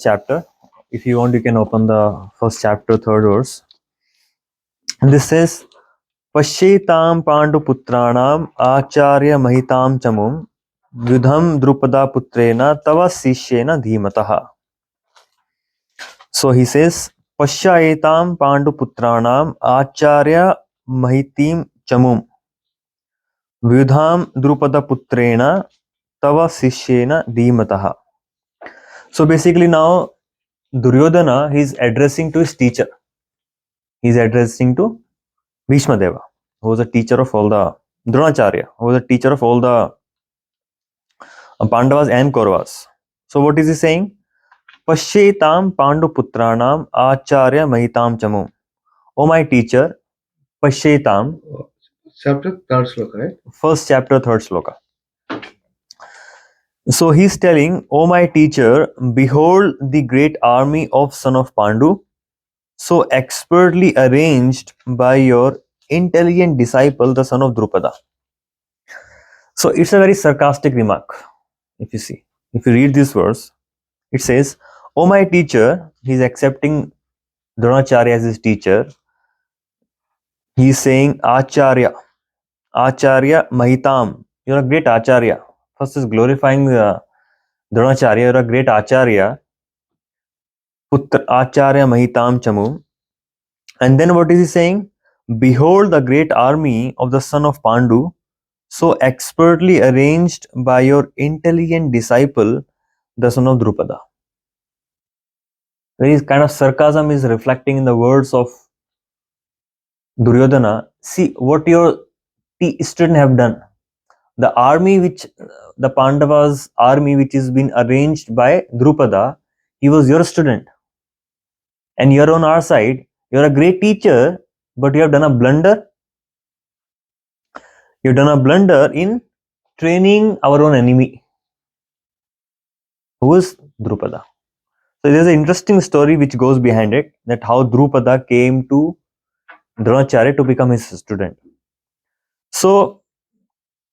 chapter. If you want, you can open the first chapter, third verse. And this says, Pashyetam Pandu Putranam Acharya Mahitam Chamum Vidham Drupada Putrena Tava Sishyena Dhimataha. So he says, Pashyetam Pandu Putranam Acharya Mahitim Chamum Vidham Drupada Putrena Tava Sishyena Dhimataha. So basically now Duryodhana is addressing to his teacher. He is addressing to Bhishma Deva, who was a teacher of all the Dronacharya, who was a teacher of all the Pandavas and Kauravas. So what is he saying? Pashyetam Pandu Putranam Acharya Mahitam Chamu. O my teacher, Pashyetam. Chapter third sloka, right? First chapter, third sloka. So he's telling, O my teacher, behold the great army of son of Pandu, so expertly arranged by your intelligent disciple, the son of Drupada. So it's a very sarcastic remark. If you read this verse, it says, O my teacher, he's accepting Dronacharya as his teacher. He's saying, Acharya Mahitam, you're a great Acharya. First is glorifying Dronacharya, you're a great Acharya. Putra Acharya Mahitam Chamu. And then what is he saying? Behold the great army of the son of Pandu, so expertly arranged by your intelligent disciple, the son of Drupada. Very kind of sarcasm is reflecting in the words of Duryodhana. See what your student have done. The army the Pandavas army which is been arranged by Drupada, he was your student. And you're on our side, you're a great teacher, but you have done a blunder. You've done a blunder in training our own enemy. Who is Drupada? So there's an interesting story which goes behind it, that how Drupada came to Dronacharya to become his student. So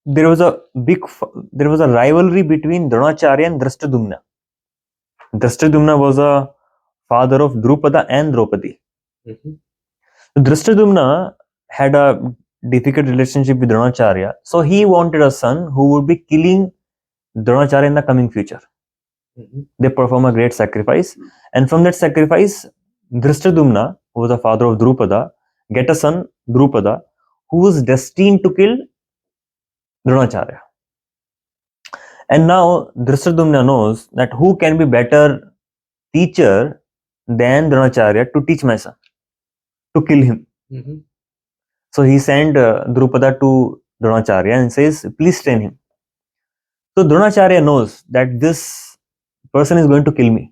there was a rivalry between Dronacharya and Drashtadumna. Drashtadumna was a father of Drupada and Draupadi. Drashtadumna had a difficult relationship with Dronacharya, so he wanted a son who would be killing Dronacharya in the coming future. They perform a great sacrifice, and from that sacrifice, Drashtadumna, who was the father of Drupada, get a son, Drupada, who was destined to kill Dronacharya. And now Drashtadumna knows that who can be better teacher than Dronacharya to teach my son, to kill him. So he sent Drupada to Dronacharya and says, please train him. So Dronacharya knows that this person is going to kill me.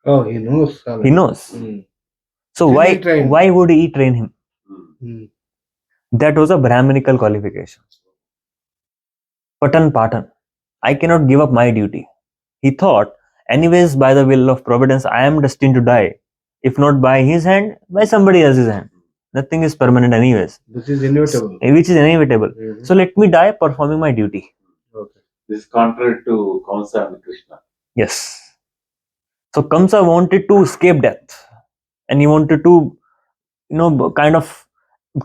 Oh, he knows. He knows. So why would he train him? That was a Brahminical qualification. Patan. I cannot give up my duty. He thought, anyways, by the will of Providence, I am destined to die. If not by his hand, by somebody else's hand. Nothing is permanent anyways. Which is inevitable. So let me die performing my duty. Okay. This is contrary to Kamsa and Krishna. Yes. So Kamsa wanted to escape death. And he wanted to, kind of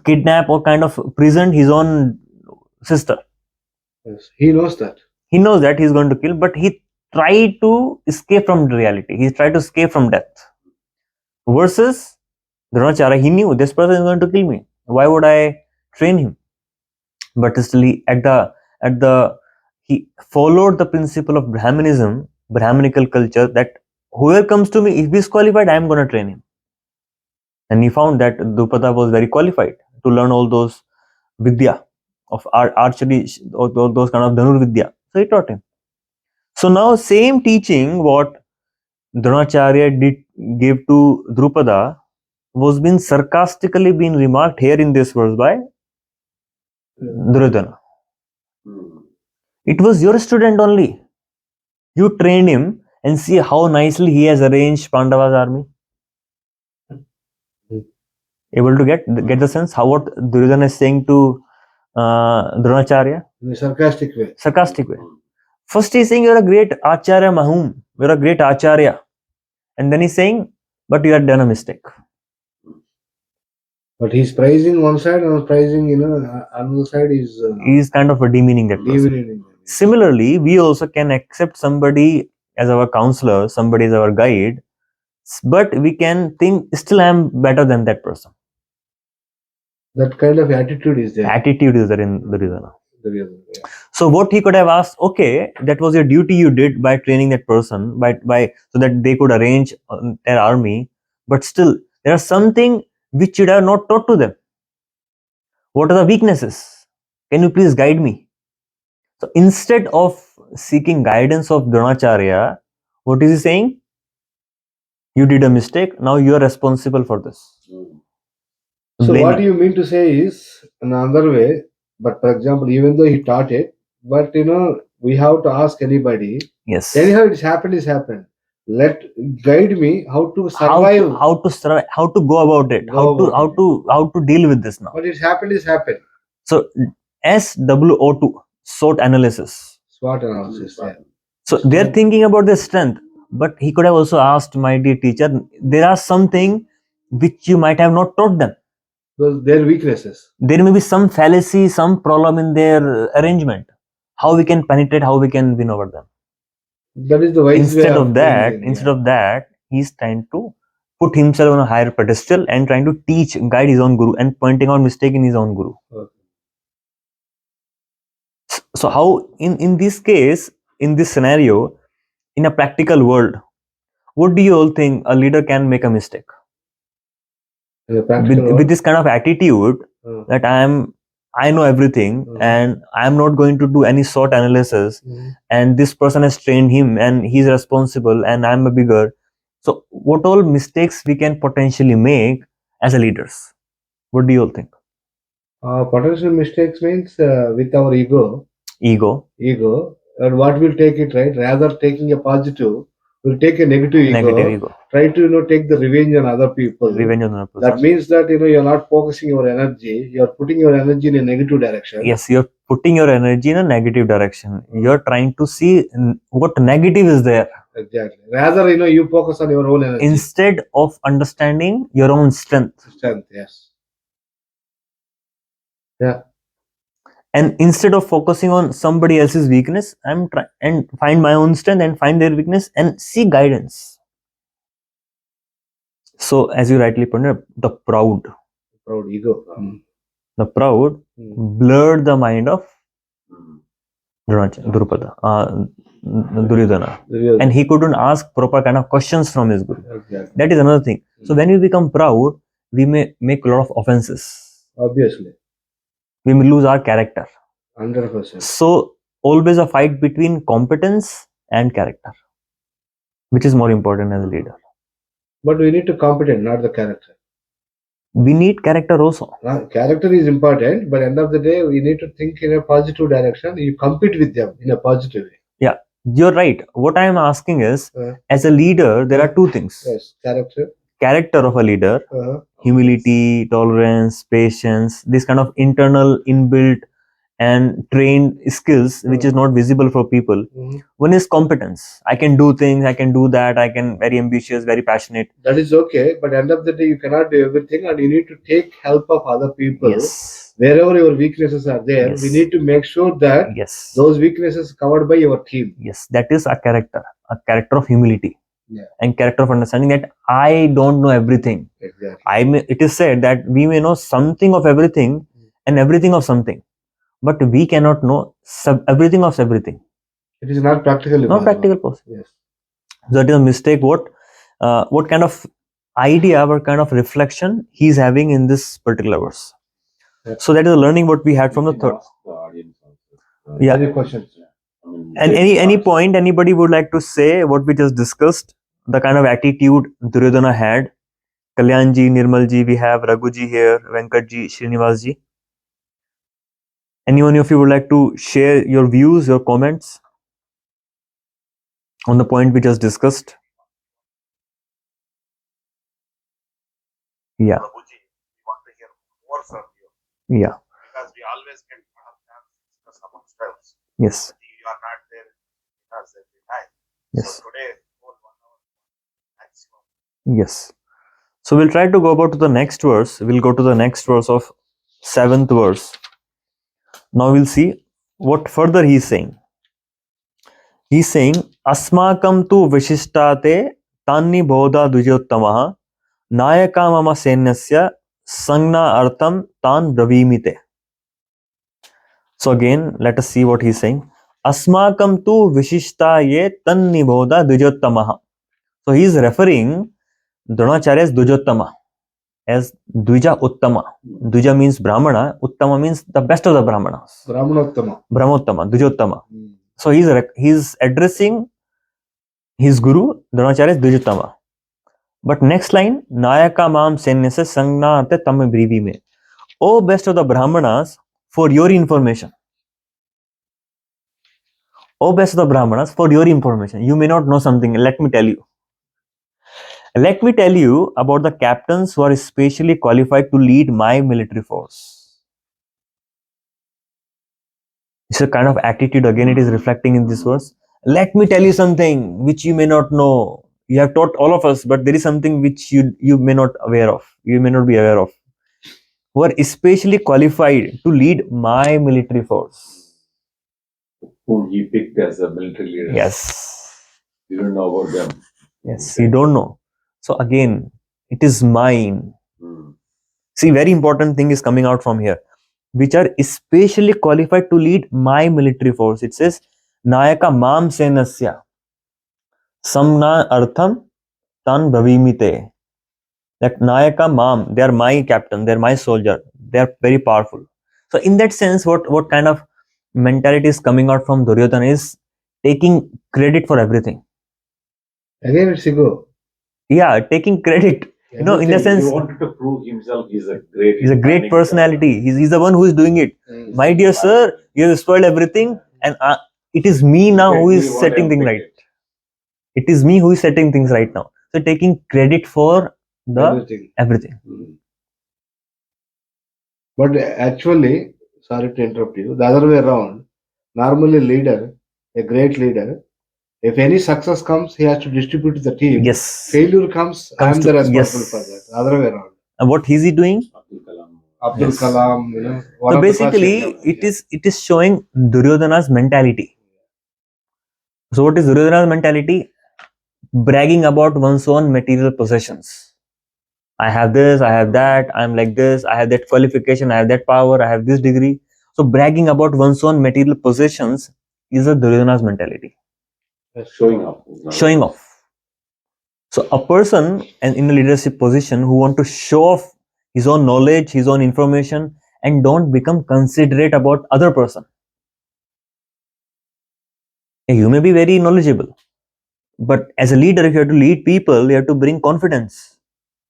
kidnap or kind of prison his own sister. Yes. He knows that. He knows that he's going to kill, but he tried to escape from reality. He tried to escape from death. Versus Dronacharya, he knew this person is going to kill me. Why would I train him? But still, he followed the principle of Brahmanism, Brahminical culture, that whoever comes to me, if he's qualified, I am going to train him. And he found that Drupada was very qualified to learn all those vidya of archery, or those kind of Dhanur Vidya. So he taught him. So now same teaching what Dronacharya did give to Drupada was being sarcastically being remarked here in this verse by Duryodhana. It was your student only. You trained him, and see how nicely he has arranged Pandava's army. Able to get the sense how what Duryodhana is saying to Dronacharya? In a sarcastic way. First he is saying, you're a great Acharya Mahum. You're a great Acharya. And then he's saying, but you had done a mistake. But he's praising one side and praising, another side is He's kind of demeaning that person. demeaning. Similarly, we also can accept somebody as our counselor, somebody as our guide, but we can think, still I am better than that person. That kind of attitude is there. Attitude is there in Duryodhana. Duryodhana, yeah. So what he could have asked, okay, that was your duty you did by training that person, by so that they could arrange their army, but still there are something which should have not taught to them. What are the weaknesses? Can you please guide me? So instead of seeking guidance of Dronacharya, what is he saying? You did a mistake, now you are responsible for this. So Blame what me. you mean to say is another way, but for example, even though he taught it, but we have to ask anybody. Yes. Anyhow, it's happened, is happened. Let guide me how to How survive. to survive, how to go about it, how to deal with this now. But it's happened, is happened. So SWO2, SWOT analysis. SWOT analysis. Yeah. So they're thinking about their strength, but he could have also asked, my dear teacher, there are something which you might have not taught them. Those their weaknesses. There may be some fallacy, some problem in their arrangement. How we can penetrate, how we can win over them. That is the wise Instead way of that, he's trying to put himself on a higher pedestal and trying to teach, guide his own guru and pointing out mistake in his own guru. Okay. So how in this case, in this scenario, in a practical world, what do you all think a leader can make a mistake? With this kind of attitude that I know everything and I'm not going to do any SWOT analysis, and this person has trained him and he's responsible and I'm a bigger. So what all mistakes we can potentially make as a leaders? What do you all think? Potential mistakes means with our ego, and what will take it, right? Rather taking a positive, we'll take a negative ego. Try to take the revenge on other people. That means that you're not focusing your energy. You're putting your energy in a negative direction. Yes, you're putting your energy in a negative direction. You're trying to see what negative is there. Exactly. Rather, you focus on your own energy instead of understanding your own strength. Yes. Yeah. And instead of focusing on somebody else's weakness, I'm trying and find my own strength and find their weakness and seek guidance. So, as you rightly pointed out, the proud ego, the proud blurred the mind of Duryodhana, and he couldn't ask proper kind of questions from his guru. Exactly. That is another thing. So, when we become proud, we may make a lot of offenses. Obviously. We may lose our character. 100%. So always a fight between competence and character, which is more important as a leader. But we need to competent, not the character. We need character also. Character is important, but end of the day, we need to think in a positive direction. You compete with them in a positive way. Yeah, you're right. What I am asking is, as a leader, there are two things. Yes, character of a leader, humility, tolerance, patience, this kind of internal inbuilt and trained skills which is not visible for people. One is competence. I can do things, I can do that, I can very ambitious, very passionate. That is okay, but end of the day you cannot do everything and you need to take help of other people. Yes. Wherever your weaknesses are there, we need to make sure that those weaknesses covered by your team. Yes, that is a character of humility. And character of understanding that I don't know everything. Exactly. It is said that we may know something of everything and everything of something, but we cannot know everything of everything. It is not practically possible. Not practical possible. Yes. That is a mistake. What kind of idea, what kind of reflection he is having in this particular verse. So that is a learning what we had from the third. Yeah. Any questions? And any point anybody would like to say what we just discussed, the kind of attitude Duryodhana had. Kalyanji, Nirmalji, we have Raghuji here, Venkatji, Srinivasji. Anyone of you would like to share your views, your comments on the point we just discussed? Yeah. Prabhuji, we want to hear more from you. Yeah. Because we always get a lot of time to discuss amongst ourselves. Yes. You are not there with us every time. Yes. So today, whole 1 hour, maximum. Yes. So we'll try to go about to the next verse. We'll go to the next verse of 7th verse. Now we'll see what further he's saying. He's saying, Asmakam tu vishishtate tanni bodha dujyottamaha nayaka mama senyasya sangna artham tan bravimite. So again, let us see what he's saying. Asmakam tu vishishtaye tanni bodha dujyottamaha. So he is referring Dronacharya as Dujottama, as Dvija Uttama. Dvija means Brahmana, Uttama means the best of the Brahmanas. Brahmanottama. Brahmottama, Dujottama. So he's addressing his guru, Dronacharya as Dujottama. But next line, Nayaka Mam Senyasa Sangna Arte Tam Brivi Me. Oh, best of the Brahmanas, for your information. Oh, best of the Brahmanas, for your information. You may not know something. Let me tell you. Let me tell you about the captains who are specially qualified to lead my military force. It's a kind of attitude, again, it is reflecting in this verse. Let me tell you something which you may not know. You have taught all of us, but there is something which you may not aware of. You may not be aware of. Who are especially qualified to lead my military force. Whom he picked as a military leader. Yes. You don't know about them. Yes, you don't know. So again, it is mine. Hmm. See, very important thing is coming out from here. Which are especially qualified to lead my military force. It says, Nayaka Mam Senasya Samna Artham Tan Bhavimite. That Nayaka Mam, they are my captain, they are my soldier, they are very powerful. So in that sense, what kind of mentality is coming out from Duryodhana is taking credit for everything. Again, it's ego. Yeah, taking credit. You know, in the sense, He wanted to prove himself he's a great. he's a great personality. He's the one who is doing it. My dear sir, you have spoiled everything, and it is me now who is setting things right. It is me who is setting things right now. So taking credit for the everything. But actually, sorry to interrupt you, the other way around, normally leader, a great leader, if any success comes, he has to distribute to the team. Yes. Failure comes, I am the responsible for that. Other way around. And what is he doing? Abdul Kalam, you know. So basically, it is showing Duryodhana's mentality. So what is Duryodhana's mentality? Bragging about one's own material possessions. I have this, I have that, I'm like this, I have that qualification, I have that power, I have this degree. So bragging about one's own material possessions is a Duryodhana's mentality. Showing off. Showing off. So a person in a leadership position who want to show off his own knowledge, his own information, and don't become considerate about other person. You may be very knowledgeable, but as a leader, if you have to lead people, you have to bring confidence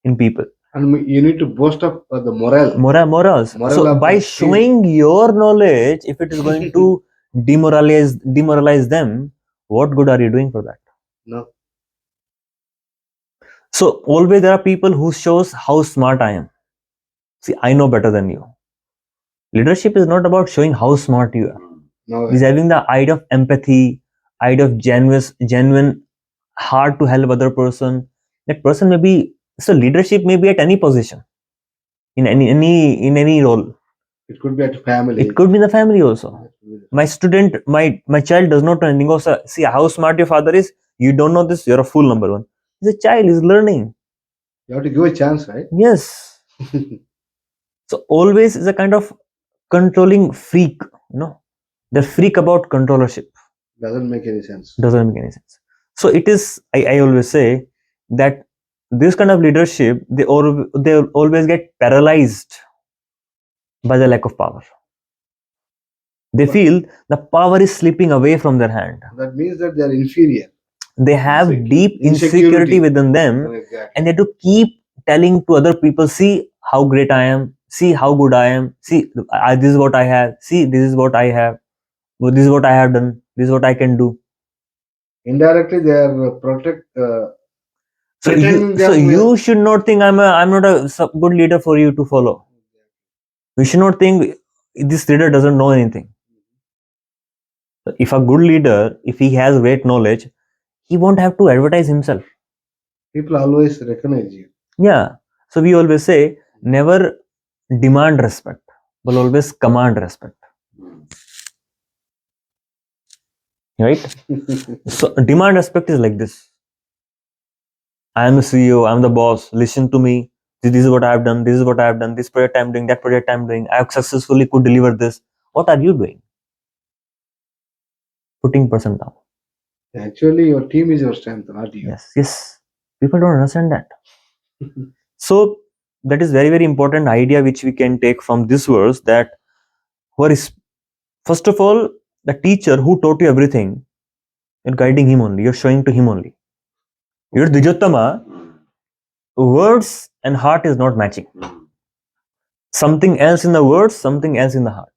in people. And you need to boost up the morale. Morals. So by showing your knowledge, if it is going to demoralize them, what good are you doing for that? No. So always there are people who shows how smart I am. See, I know better than you. Leadership is not about showing how smart you are. No. It's having the idea of empathy, idea of genuine heart to help other person. That person may be, so leadership may be at any position, in any role. It could be at family. It could be the family also. My student, my child does not know anything. Also, see how smart your father is. You don't know this. You're a fool. Number one. He's a child. He's learning. You have to give a chance, right? Yes. So always is a kind of controlling freak. You know, the freak about controllership. Doesn't make any sense. Doesn't make any sense. So it is. I always say that this kind of leadership, they always get paralyzed by the lack of power. They feel the power is slipping away from their hand. That means that they are inferior. They have deep insecurity within them, exactly. And they have to keep telling to other people, see how great I am, see how good I am, see this is what I have, see this is what I have, this is what I have done, this is what I can do. Indirectly, they are So you should not think I'm not a good leader for you to follow. You should not think this leader doesn't know anything. If a good leader, if he has great knowledge, he won't have to advertise himself. People always recognize you. Yeah. So we always say, never demand respect, but always command respect. Right? So demand respect is like this. I am the CEO, I am the boss, listen to me. This is what I have done, this is what I have done, this project I am doing, that project I am doing. I have successfully could deliver this. What are you doing? Putting person down. Actually, your team is your strength, not you. Yes. People don't understand that. So that is very, very important idea which we can take from this verse, that what is, first of all, the teacher who taught you everything, you're guiding him only, you're showing to him only. You're Duryodhana, words and heart is not matching. Something else in the words, something else in the heart.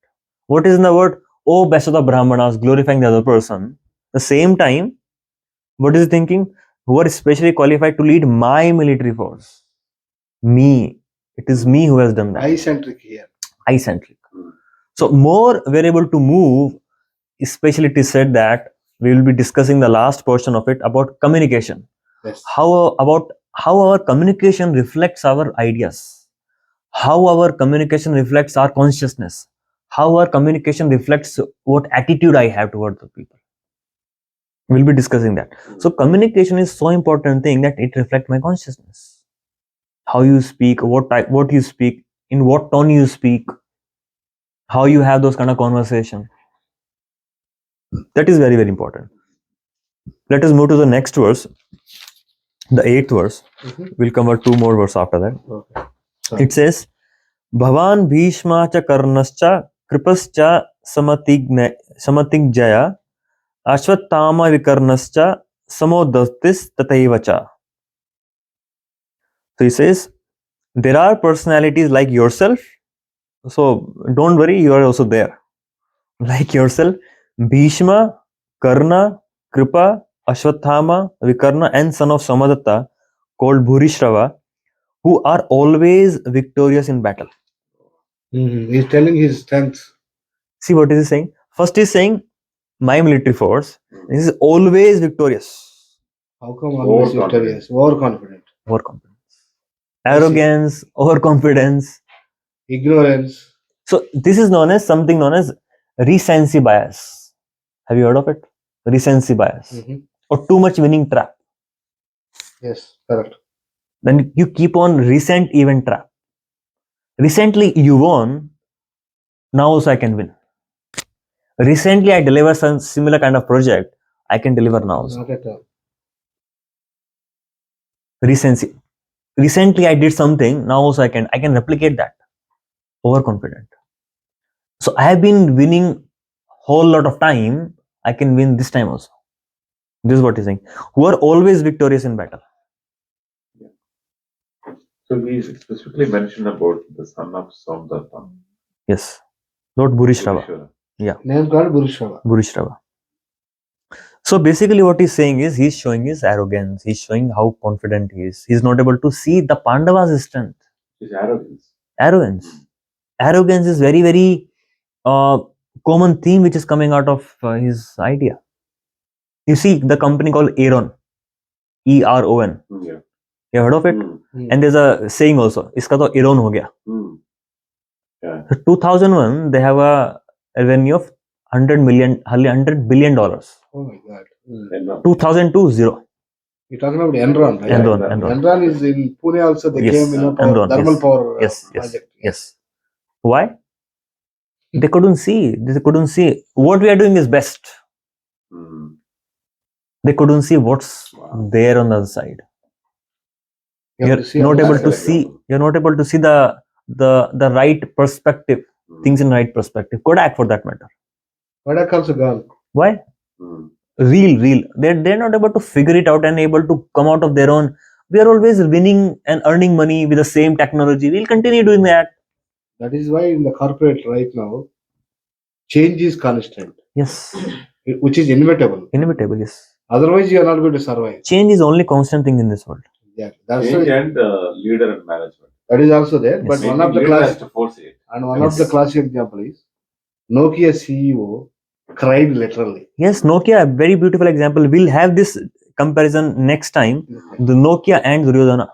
What is in the word? Oh, best of the Brahmanas, glorifying the other person. The same time, what is he thinking? Who are especially qualified to lead my military force? Me. It is me who has done that. I-centric here. I-centric. So more we're able to move, especially it is said that we will be discussing the last portion of it about communication. Yes. How our communication reflects our ideas, how our communication reflects our consciousness, how our communication reflects what attitude I have towards the people. We'll be discussing that. So communication is so important thing that it reflects my consciousness. How you speak, what you speak, in what tone you speak, how you have those kind of conversation. That is very, very important. Let us move to the next verse, the 8th verse. We'll cover 2 more verses after that. Okay. It says, Bhavan Bhishma cha Karnascha Kripascha Samatigjaya Ashwattama Vikarnascha Samodastis Tataivacha. So he says, there are personalities like yourself. So don't worry, you are also there. Like yourself, Bhishma, Karna, Kripa, Ashwathama, Vikarna, and son of Samadatta, called Bhurishrava, who are always victorious in battle. He's telling his strengths. See what is he saying? First he's saying, my military force is always victorious. How come always victorious? Overconfident. Overconfidence. Arrogance, overconfidence. Ignorance. So this is something known as recency bias. Have you heard of it? Recency bias. Or too much winning trap. Yes, correct. Then you keep on recent event trap. Recently you won, now also I can win. Recently I delivered some similar kind of project, I can deliver now also. Not at all. Recency. Recently I did something, now also I can replicate that. Overconfident. So I have been winning whole lot of time, I can win this time also. This is what he's saying. Who are always victorious in battle. So he specifically mentioned about the son of Samdatta. Yes. Lord Bhurishrava. Yeah. Name called Bhurishrava. Bhurishrava. So basically what he's saying is, he's showing his arrogance. He's showing how confident he is. He's not able to see the Pandavas' strength. His arrogance. Arrogance is very, very common theme which is coming out of his idea. You see the company called Aeron. E-R-O-N. Yeah. You heard of it? And there's a saying also, iska to Aeron ho gaya. Yeah. So 2001, they have a revenue of $100 billion. Oh my God. 2002, 0. You're talking about Enron, right? Enron is in Pune also. They Yes, came in a Enron, thermal yes. power Yes. project. Why? They couldn't see. What we are doing is best. They couldn't see what's there on the other side. You're not able to see the right perspective, things in right perspective. Kodak for that matter. Kodak also gone. Why? Real. They're not able to figure it out and able to come out of their own. We are always winning and earning money with the same technology. We'll continue doing that. That is why in the corporate right now, change is constant. Yes. Which is inevitable. Inevitable, yes. Otherwise, you are not going to survive. Change is the only constant thing in this world. Yeah, that's change and leader and management. That is also there. Yes. But one of the classic to force it. And one of the classic example is Nokia CEO cried literally. Yes, Nokia, very beautiful example. We'll have this comparison next time, the Nokia and Duryodhana.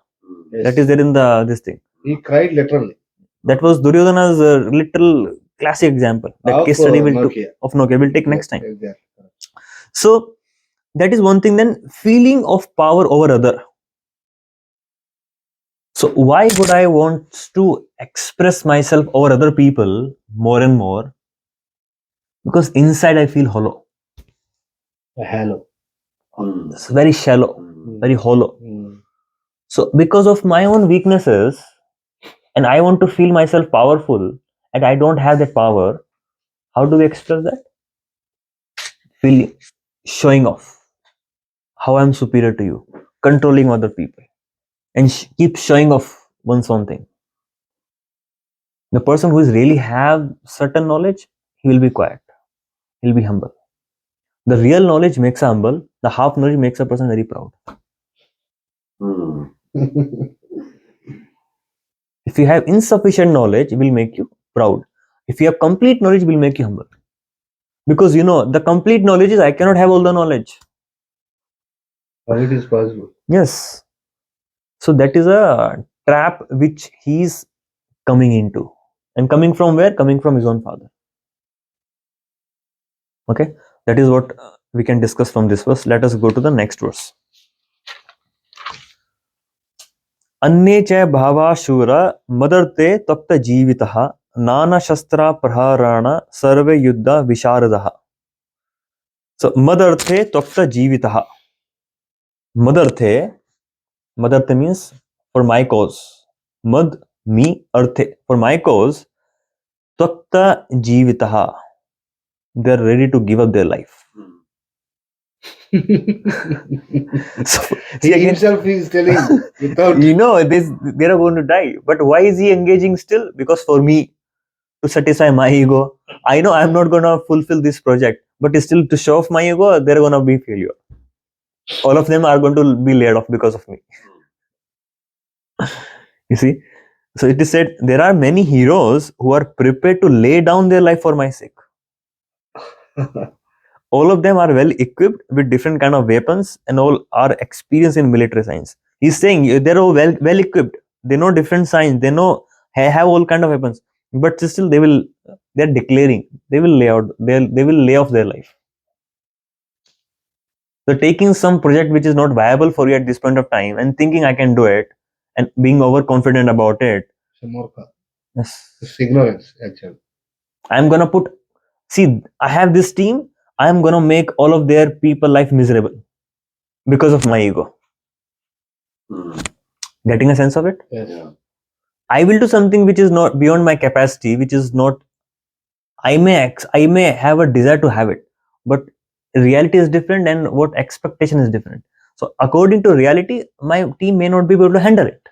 Yes. That is there in this thing. He cried literally. That was Duryodhana's little classic example. That case study of Nokia will take next time. Exactly. So that is one thing. Then feeling of power over other. So why would I want to express myself over other people more and more? Because inside I feel hollow. Hello. It's very shallow, very hollow. So because of my own weaknesses, and I want to feel myself powerful, and I don't have that power, how do we express that? Feeling, showing off how I'm superior to you, controlling other people, and keep showing off one's own thing. The person who is really have certain knowledge, he will be quiet, he'll be humble. The real knowledge makes a humble, the half knowledge makes a person very proud. If you have insufficient knowledge, it will make you proud. If you have complete knowledge, it will make you humble. Because the complete knowledge is I cannot have all the knowledge. How it is possible? Yes. So that is a trap which he is coming into. And coming from where? Coming from his own father. Okay. That is what we can discuss from this verse. Let us go to the next verse. अन्ये च भावाशूर मदर्ते तप्त जीवितः नाना शस्त्र प्रहाराण सर्वे युद्ध विशारदः. So मदर्थे तप्त जीवितः. Madarte means for my cause. Mad, me, arthe, for my cause. Twakta jivitaha. They are ready to give up their life. So, he himself is telling without. They are going to die. But why is he engaging still? Because for me, to satisfy my ego. I know I'm not going to fulfill this project. But still to show off my ego, they're going to be failure. All of them are going to be laid off because of me. You see? So it is said, there are many heroes who are prepared to lay down their life for my sake. All of them are well equipped with different kind of weapons and all are experienced in military science. He's saying they're all well equipped. They know different science. They know have all kind of weapons. But still they're declaring, they will lay off their life. So taking some project which is not viable for you at this point of time and thinking I can do it and being overconfident about it. Yes. It's ignorance, actually. I'm gonna I have this team, I'm gonna make all of their people life miserable because of my ego. Getting a sense of it? Yes. Yeah. I will do something which is not beyond my capacity, which is not, I may have a desire to have it, but reality is different and what expectation is different. So according to reality, my team may not be able to handle it.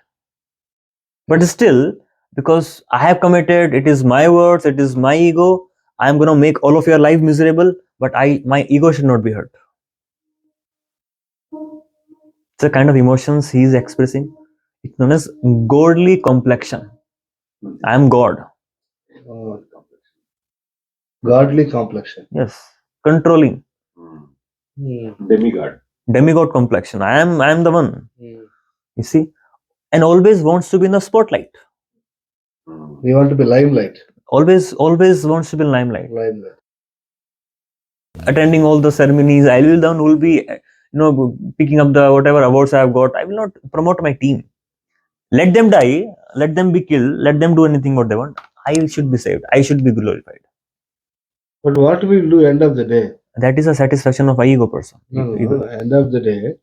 But still, because I have committed, it is my words, it is my ego, I am going to make all of your life miserable, but my ego should not be hurt. It's a kind of emotions he is expressing. It's known as godly complexion. I am God. Godly complexion. Yes. Controlling. Demigod. Demigod complexion. I am the one. You see? And always wants to be in the spotlight. We want to be limelight. Always wants to be in limelight. Attending all the ceremonies, I will down will be picking up the whatever awards I have got. I will not promote my team. Let them die, let them be killed, let them do anything what they want. I should be saved. I should be glorified. But what will do end of the day? That is a satisfaction of an ego person. No. End of the day,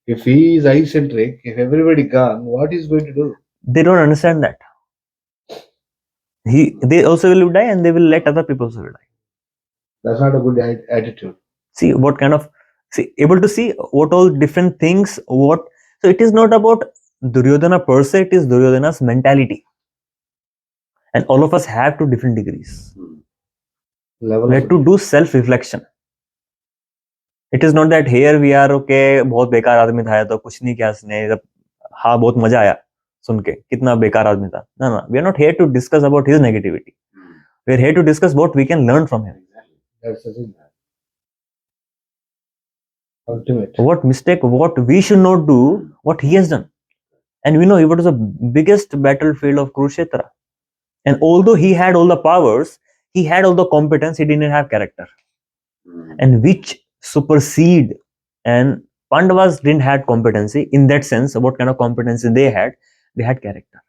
if he is eye-centric, if everybody gone, what is going to do? They don't understand that. They also will die and they will let other people also die. That's not a good attitude. See what kind of able to see what all different things so it is not about Duryodhana per se, it is Duryodhana's mentality. And all of us have to different degrees. We have to do self-reflection. It is not that here we are okay, बहुत बेकार आदमी था तो कुछ नहीं किया इसने, हाँ बहुत मजा आया सुन के कितना बेकार आदमी था. No, we are not here to discuss about his negativity. We are here to discuss what we can learn from him. That's the thing. Ultimate. What mistake, what we should not do, what he has done. And we know it was the biggest battlefield of Kurukshetra. And although he had all the powers, he had all the competence, he didn't have character. And which supersede, and Pandavas didn't have competency in that sense. What kind of competency they had? They had character.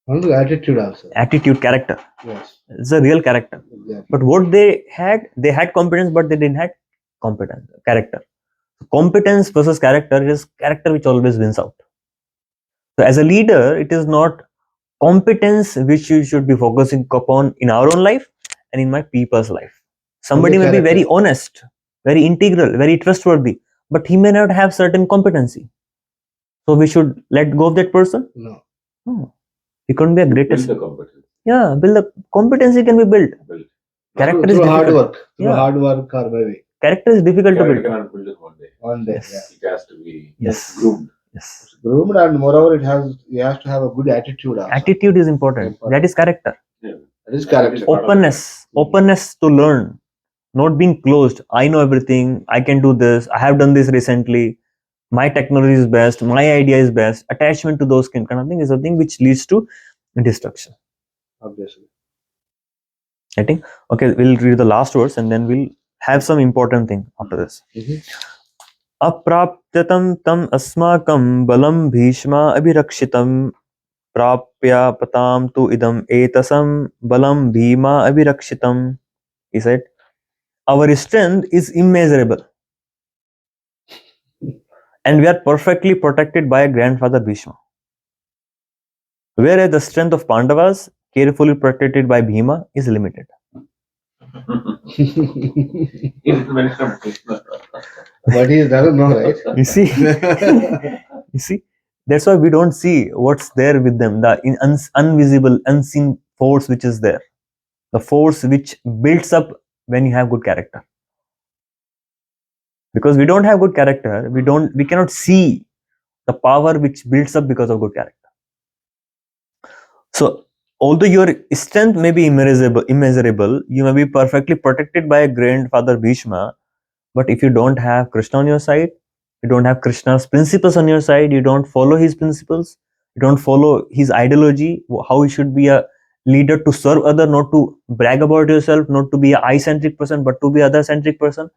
Only attitude also. Attitude, character. Yes. It's a real character. Exactly. But what they had competence, but they didn't have competence, character. Competence versus character is character which always wins out. So as a leader, it is not competence which you should be focusing upon in our own life and in my people's life. Somebody may be very honest, very integral, very trustworthy, but he may not have certain competency. So we should let go of that person? No. He couldn't be a greatest. Build the competence. Yeah, build the competency can be built. Character is through hard difficult. work. Through hard work or maybe. Character is difficult to Character build. cannot build it one day. One day. Yes. It has to be Yes. groomed. Yes. Groomed, and moreover, he has to have a good attitude also. Attitude is important. That is character. Yeah. That is character. Openness to learn, not being closed. I know everything. I can do this. I have done this recently. My technology is best. My idea is best. Attachment to those kind of thing is something which leads to destruction. Obviously. I think. Okay, we'll read the last verse and then we'll have some important thing after this. Apraptyatam tam asmakam balam bhishma abhirakshitam prapya patam tu idam etasam balam bhima abhirakshitam. He said, our strength is immeasurable and we are perfectly protected by a grandfather Bhishma. Whereas the strength of Pandavas, carefully protected by Bhima, is limited. It's mentioned of Krishna. But he doesn't know, right? You see, that's why we don't see what's there with them, the invisible, unseen force which is there, the force which builds up when you have good character. Because we don't have good character, we cannot see the power which builds up because of good character. So, although your strength may be immeasurable, you may be perfectly protected by a grandfather Bhishma, but if you don't have Krishna on your side, you don't have Krishna's principles on your side, you don't follow his principles, you don't follow his ideology, how you should be a leader to serve other, not to brag about yourself, not to be a I-centric person, but to be other-centric person,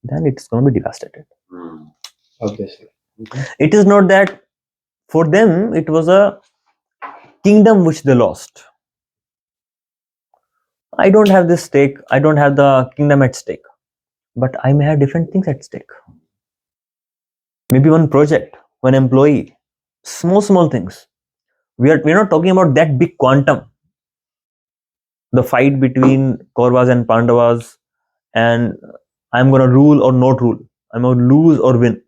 then it's going to be devastated. Obviously. It is not that for them, it was a kingdom which they lost. I don't have this stake, I don't have the kingdom at stake, but I may have different things at stake. Maybe one project, one employee, small things. We're not talking about that big quantum. The fight between Kauravas and Pandavas, and I'm going to rule or not rule. I'm going to lose or win.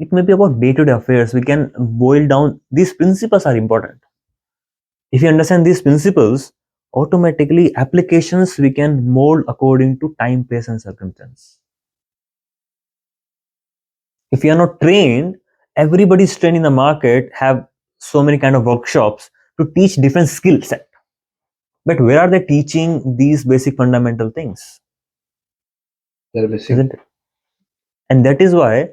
It may be about day-to-day affairs. We can boil down. These principles are important. If you understand these principles, automatically applications we can mold according to time, place, and circumstance. If you are not trained, everybody's trained in the market, have so many kind of workshops to teach different skill set. But where are they teaching these basic fundamental things? They're missing. Isn't it? And that is why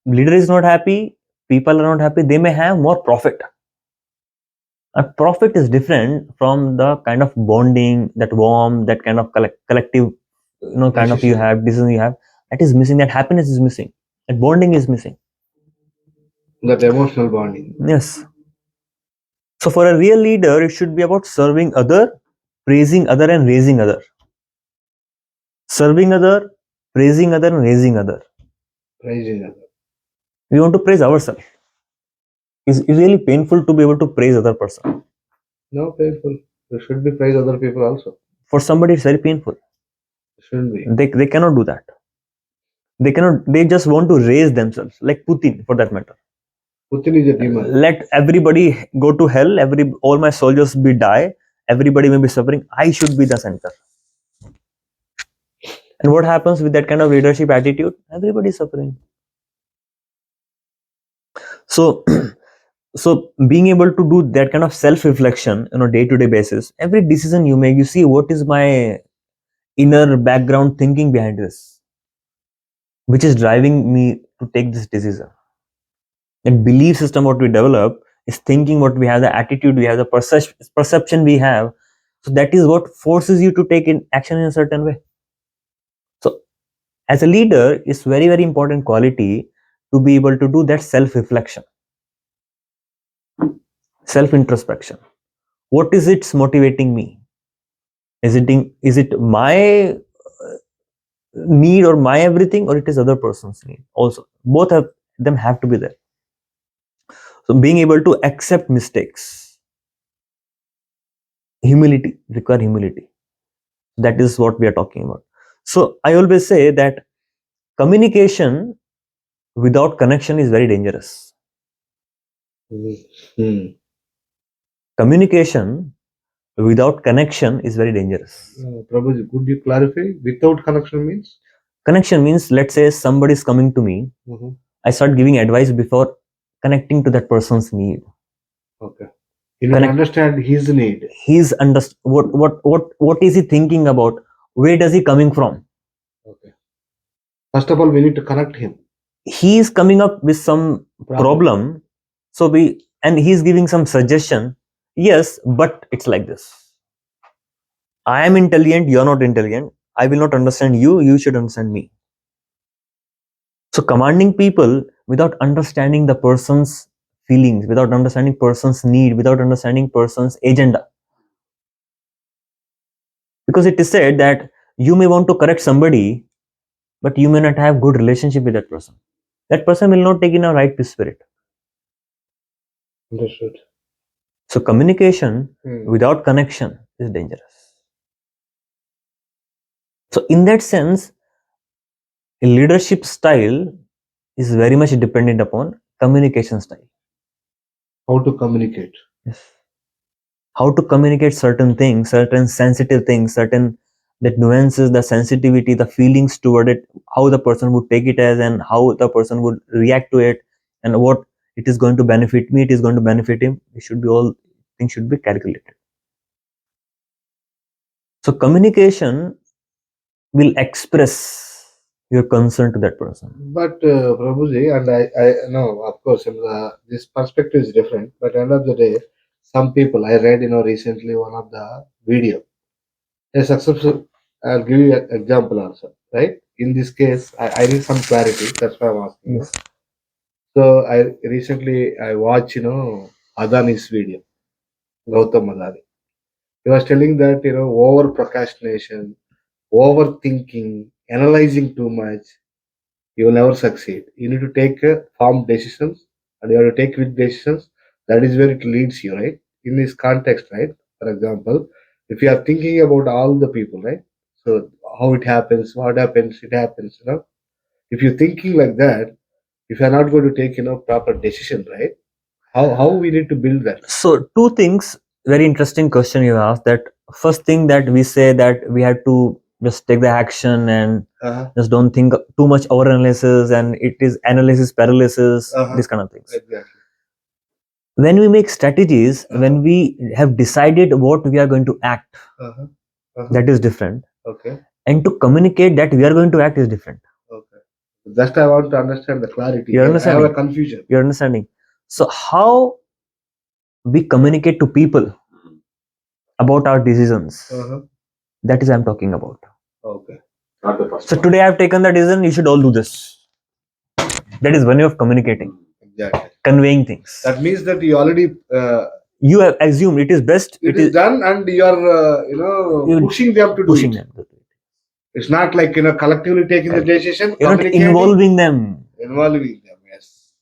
leader is not happy, people are not happy, they may have more profit. A profit is different from the kind of bonding, that warmth, that kind of collective, kind of you have, decision you have. That is missing, that happiness is missing, that bonding is missing. That emotional bonding. Yes. So for a real leader, it should be about serving other, praising other and raising other. Serving other, praising other and raising other. Praising other. We want to praise ourselves. It's really painful to be able to praise other person. No, painful. You should be praise other people also. For somebody, it's very painful. It shouldn't be. They cannot do that. They just want to raise themselves, like Putin for that matter. Putin is a demon. Let everybody go to hell, all my soldiers be die, everybody may be suffering, I should be the center. And what happens with that kind of leadership attitude? Everybody is suffering. So being able to do that kind of self-reflection on a day-to-day basis, every decision you make, you see what is my inner background thinking behind this. which is driving me to take this decision. That belief system what we develop is thinking what we have, the attitude we have, the perception we have. So that is what forces you to take in action in a certain way. So as a leader, it's very, very important quality to be able to do that self-reflection, self-introspection. What is it motivating me? Is it my need or my everything, or it is other person's need also? Both of them have to be there. So being able to accept mistakes, humility, require humility. That is what we are talking about. So I always say that communication without connection is very dangerous. Communication without connection is very dangerous. Prabhuji, could you clarify? Without connection means? Connection means, let's say somebody is coming to me, I start giving advice before connecting to that person's need. Okay. You don't understand his need. What is he thinking about? Where does he coming from? Okay. First of all, we need to connect him. He is coming up with some problem. And he is giving some suggestion. Yes, but it's like this. I am intelligent, you are not intelligent. I will not understand you, you should understand me. So commanding people without understanding the person's feelings, without understanding person's need, without understanding person's agenda. Because it is said that you may want to correct somebody, but you may not have good relationship with that person. That person will not take in a right spirit. Understood. So communication without connection is dangerous. So in that sense, a leadership style is very much dependent upon communication style. How to communicate. Yes. How to communicate certain things, certain sensitive things, certain that nuances, the sensitivity, the feelings toward it, how the person would take it as, and how the person would react to it, and what it is going to benefit me, it is going to benefit him. It should be, all things should be calculated. So communication will express your concern to that person. But Prabhuji, and I know, of course, this perspective is different. But end of the day, some people I read, recently one of the video, a successful. I'll give you an example also, right? In this case, I need some clarity. That's why I'm asking. Yes. So I watched, Adani's video, Gautam Adani. He was telling that, over procrastination, overthinking, analyzing too much, you will never succeed. You need to take firm decisions, and you have to take quick decisions. That is where it leads you, right? In this context, right? For example, if you are thinking about all the people, right? So how it happens, what happens, it happens, If you're thinking like that, if you're not going to take, proper decision, right? How we need to build that? So two things, very interesting question you asked. That first thing that we say that we have to just take the action and just don't think too much over analysis, and it is analysis paralysis, these kind of things. Exactly. When we make strategies, when we have decided what we are going to act, that is different. Okay. And to communicate that we are going to act is different. Okay. Just I want to understand the clarity. You're understanding? I have a confusion. You're understanding. So how we communicate to people about our decisions, that is I'm talking about. Okay. Not the first So one. today I've taken the decision, you should all do this. That is one way of communicating, Exactly. conveying things. That means that you already You have assumed it is best. it is done, and you are pushing them to pushing do it. them. It's not like collectively taking the decision. You're not communicating, involving them. Involving them. Yes.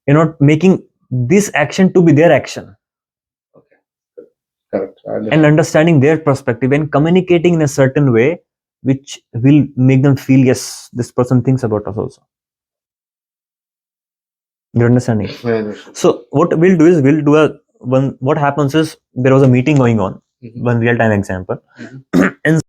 You're not making this action to be their action. Okay. Correct. And understanding their perspective and communicating in a certain way which will make them feel, yes, this person thinks about us also. You're understanding? So what we'll do is what happens is there was a meeting going on, one real-time example. And